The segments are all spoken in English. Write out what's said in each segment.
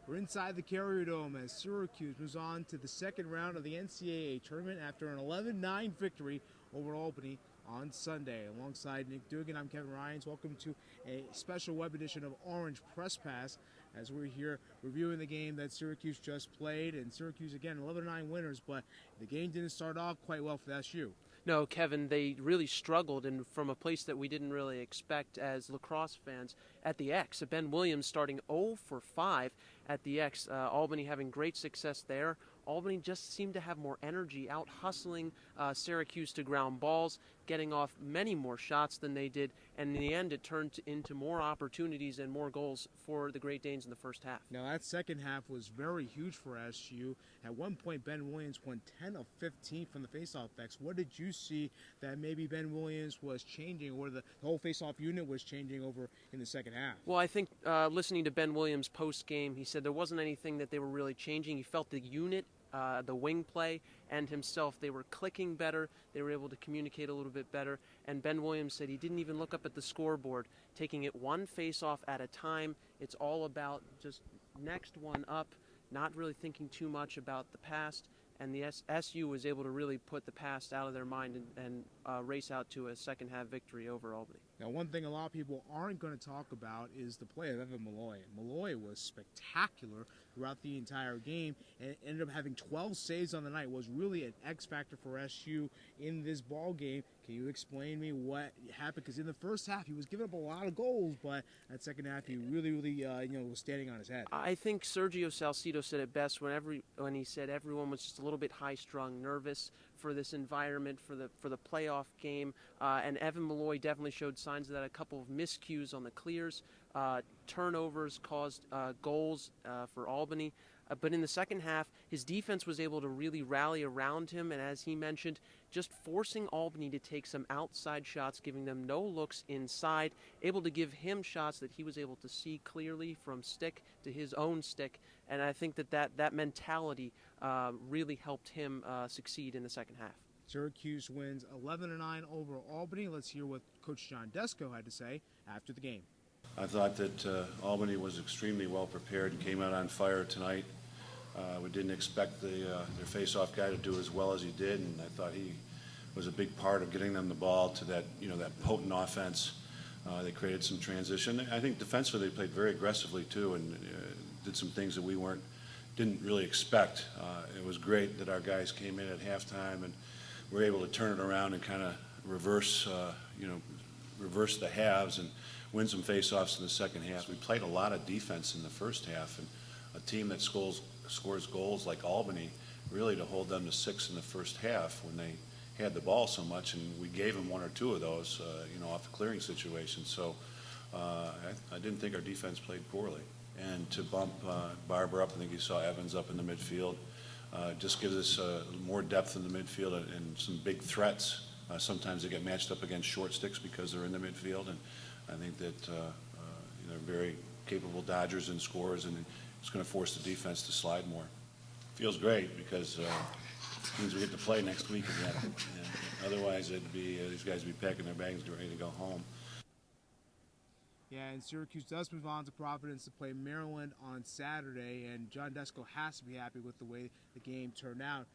We're inside the Carrier Dome as Syracuse moves on to the second round of the NCAA tournament after an 11-9 victory over Albany on Sunday. Alongside Nick Dugan, I'm Kevin Ryans. Welcome to a special web edition of Orange Press Pass as we're here reviewing the game that Syracuse just played. And Syracuse, again, 11-9 winners, but the game didn't start off quite well for SU. No, Kevin, they really struggled, and from a place that we didn't really expect as lacrosse fans at the X. Ben Williams starting 0 for 5 at the X. Albany having great success there. Albany just seemed to have more energy, out hustling Syracuse to ground balls, getting off many more shots than they did, and in the end it turned into more opportunities and more goals for the Great Danes in the first half. Now that second half was very huge for SU. At one point, Ben Williams won 10 of 15 from the faceoff X. What did you see that maybe Ben Williams was changing, or the whole faceoff unit was changing over in the second half? Well, I think listening to Ben Williams post-game, he said there wasn't anything that they were really changing. He felt the unit, the wing play, and himself, they were clicking better. They were able to communicate a little bit better. And Ben Williams said he didn't even look up at the scoreboard, taking it one face-off at a time. It's all about just next one up, not really thinking too much about the past. And the SU was able to really put the past out of their mind and race out to a second-half victory over Albany. Now, one thing a lot of people aren't going to talk about is the play of Evan Malloy. Malloy was spectacular throughout the entire game and ended up having 12 saves on the night. Was really an X factor for SU in this ball game. Can you explain to me what happened? Because in the first half, he was giving up a lot of goals, but that second half, he really, was standing on his head. I think Sergio Salcido said it best when he said everyone was just a little bit high-strung, nervous for this environment, for the playoff game, and Evan Malloy definitely showed signs of that. A couple of miscues on the clears, turnovers caused goals for Albany. But in the second half, his defense was able to really rally around him, and as he mentioned, just forcing Albany to take some outside shots, giving them no looks inside, able to give him shots that he was able to see clearly from stick to his own stick, and I think that mentality really helped him succeed in the second half. Syracuse wins 11-9 over Albany. Let's hear what Coach John Desko had to say after the game. I thought that Albany was extremely well prepared and came out on fire tonight. We didn't expect their face-off guy to do as well as he did, and I thought he was a big part of getting them the ball to that, that potent offense. They created some transition. I think defensively they played very aggressively too, and did some things that we didn't really expect. It was great that our guys came in at halftime and were able to turn it around and kind of reverse the halves and win some face-offs in the second half. We played a lot of defense in the first half, and a team that scores goals like Albany, really to hold them to 6 in the first half when they had the ball so much, and we gave them 1 or 2 of those, off the clearing situation. So I didn't think our defense played poorly. And to bump Barber up, I think you saw Evans up in the midfield, just gives us more depth in the midfield and some big threats. Sometimes they get matched up against short sticks because they're in the midfield, and I think that they're very capable dodgers and scorers, and it's going to force the defense to slide more. Feels great because it means we get to play next week again. And otherwise, it'd be these guys would be packing their bags and ready to go home. Yeah, and Syracuse does move on to Providence to play Maryland on Saturday, and John Desko has to be happy with the way the game turned out,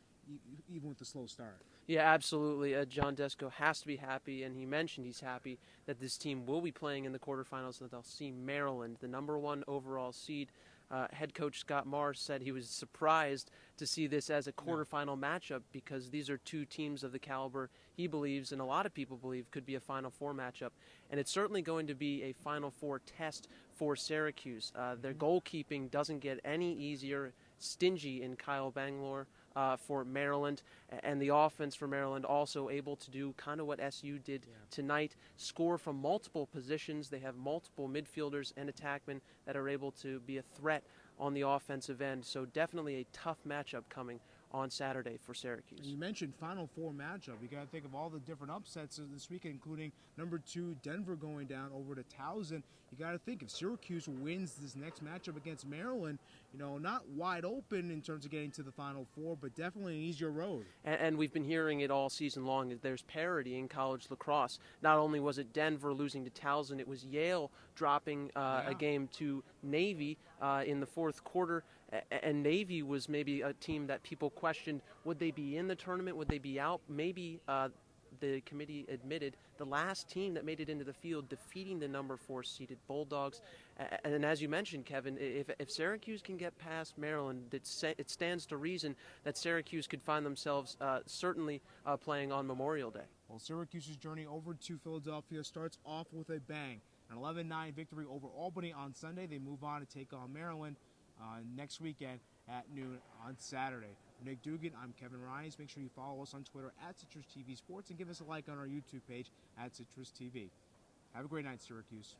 even with the slow start. Yeah, absolutely. John Desko has to be happy, and he mentioned he's happy that this team will be playing in the quarterfinals, and that they'll see Maryland, the #1 overall seed. Head coach Scott Mars said he was surprised to see this as a quarterfinal matchup because these are two teams of the caliber he believes, and a lot of people believe, could be a Final Four matchup. And it's certainly going to be a Final Four test for Syracuse. Their goalkeeping doesn't get any easier. Stingy in Kyle Bangalore for Maryland, and the offense for Maryland also able to do kind of what SU did tonight, score from multiple positions. They have multiple midfielders and attackmen that are able to be a threat on the offensive end, so definitely a tough matchup coming on Saturday for Syracuse. And you mentioned Final Four matchup. You got to think of all the different upsets this weekend, including #2 Denver going down over to Towson. You got to think if Syracuse wins this next matchup against Maryland, not wide open in terms of getting to the Final Four, but definitely an easier road. And we've been hearing it all season long. There's parity in college lacrosse. Not only was it Denver losing to Towson, it was Yale dropping a game to Navy in the fourth quarter. And Navy was maybe a team that people questioned, would they be in the tournament, would they be out? Maybe the committee admitted the last team that made it into the field, defeating the number 4 seeded Bulldogs. And as you mentioned, Kevin, if Syracuse can get past Maryland, it stands to reason that Syracuse could find themselves certainly playing on Memorial Day. Well, Syracuse's journey over to Philadelphia starts off with a bang. An 11-9 victory over Albany on Sunday. They move on to take on Maryland next weekend at noon on Saturday. For Nick Dugan, I'm Kevin Rines. Make sure you follow us on Twitter at CitrusTV Sports and give us a like on our YouTube page at CitrusTV. Have a great night, Syracuse.